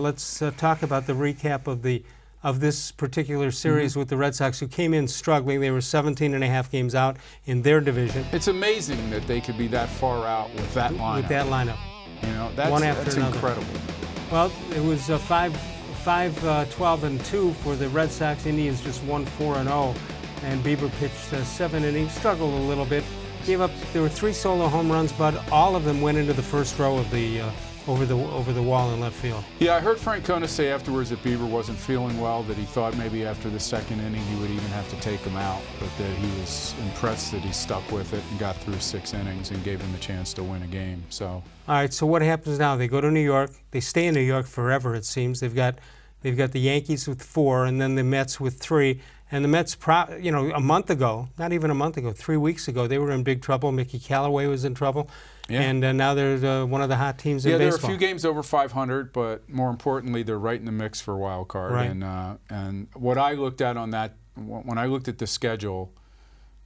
Let's talk about the recap of this particular series with the Red Sox, who came in struggling. They were 17 and a half games out in their division. It's amazing that they could be that far out with that lineup. With that lineup. You know, that's, one after that's another. incredible. Well, it was 5-12-2 for the Red Sox. Indians just won 4-0, and Bieber pitched 7 innings, struggled a little bit. Gave up. There were 3 solo home runs, but all of them went into the first row of the over the wall in left field. Yeah, I heard Francona say afterwards that Bieber wasn't feeling well, that he thought maybe after the second inning he would even have to take him out, but that he was impressed that he stuck with it and got through 6 innings and gave him a chance to win a game. So. All right. So what happens now? They go to New York. They stay in New York forever. It seems they've got the Yankees with 4, and then the Mets with 3. And the Mets, a month ago, not even a month ago, 3 weeks ago, they were in big trouble. Mickey Callaway was in trouble. Yeah. And now they're one of the hot teams in baseball. Yeah, they're a few games over 500, but more importantly, they're right in the mix for a wild card. Right. And what I looked at on that, when I looked at the schedule,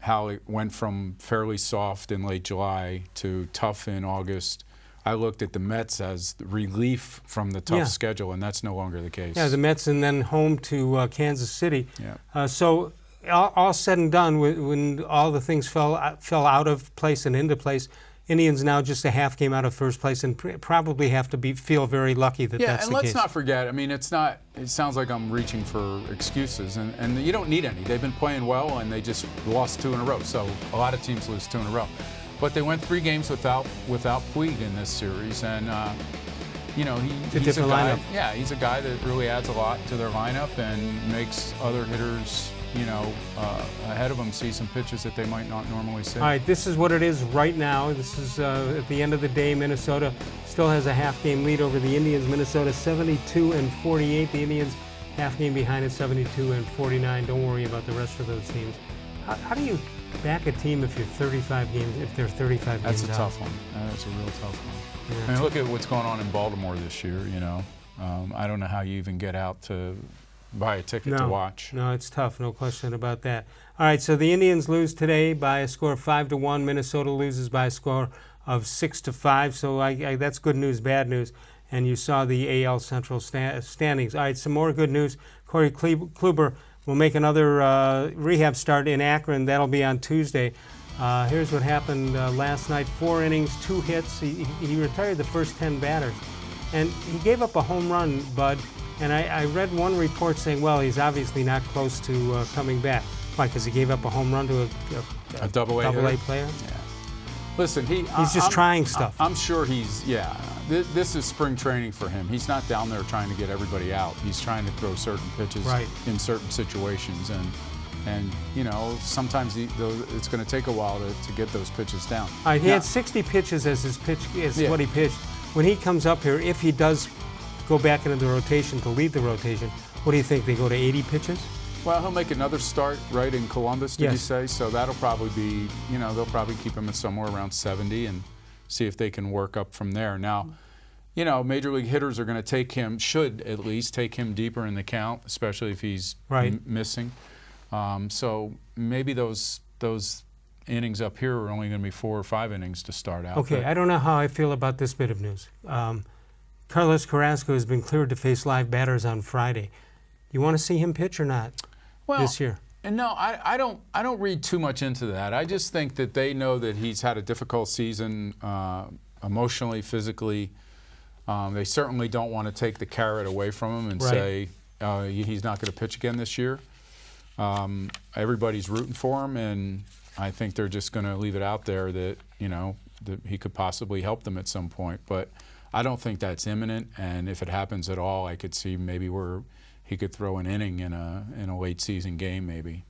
how it went from fairly soft in late July to tough in August, I looked at the Mets as relief from the tough schedule, and that's no longer the case. Yeah, the Mets and then home to Kansas City. Yeah. So all said and done, when all the things fell out of place and into place, Indians now just a half game out of first place and probably have to feel very lucky that that's the case. Yeah, and let's not forget, I mean, it sounds like I'm reaching for excuses, and you don't need any. They've been playing well, and they just lost 2 in a row. So a lot of teams lose 2 in a row. But they went 3 games without Puig in this series, and he's a guy. Lineup. Yeah, he's a guy that really adds a lot to their lineup and makes other hitters, ahead of them see some pitches that they might not normally see. All right, this is what it is right now. This is at the end of the day. Minnesota still has a half-game lead over the Indians. Minnesota 72-48. The Indians half game behind at 72-49. Don't worry about the rest of those teams. How do you back a team if you're 35 games? If they're 35 games That's a out? tough one. That's a real tough one. Yeah. I mean, look at what's going on in Baltimore this year. I don't know how you even get out to buy a ticket to watch. No, it's tough. No question about that. All right, so the Indians lose today by a score of 5-1. Minnesota loses by a score of 6-5. So that's good news, bad news. And you saw the AL Central standings. All right, some more good news. Corey-Kluber will make another rehab start in Akron. That'll be on Tuesday. Here's what happened last night. 4 innings, 2 hits. He retired the first 10 batters. And he gave up a home run, Bud. And I read one report saying, well, he's obviously not close to coming back. Why, because he gave up a home run to a double-A player? Yeah. Listen, he's just trying stuff. I'm sure this is spring training for him. He's not down there trying to get everybody out. He's trying to throw certain pitches in certain situations. And sometimes it's going to take a while to get those pitches down. All right, he had 60 pitches as what he pitched. When he comes up here, if he does go back into the rotation to lead the rotation, what do you think? They go to 80 pitches? Well, he'll make another start right in Columbus, did you say? So that'll probably be, they'll probably keep him at somewhere around 70 and see if they can work up from there. Now, major league hitters are going to should at least take him deeper in the count, especially if he's missing. So maybe those innings up here are only going to be 4 or 5 innings to start out. Okay, I don't know how I feel about this bit of news. Carlos-Carrasco has been cleared to face live batters on Friday. You want to see him pitch or not this year? No, I don't read too much into that. I just think that they know that he's had a difficult season emotionally, physically. They certainly don't want to take the carrot away from him and say he's not going to pitch again this year. Everybody's rooting for him, and I think they're just going to leave it out there that that he could possibly help them at some point. But I don't think that's imminent, and if it happens at all, I could see maybe where he could throw an inning in a late season game maybe.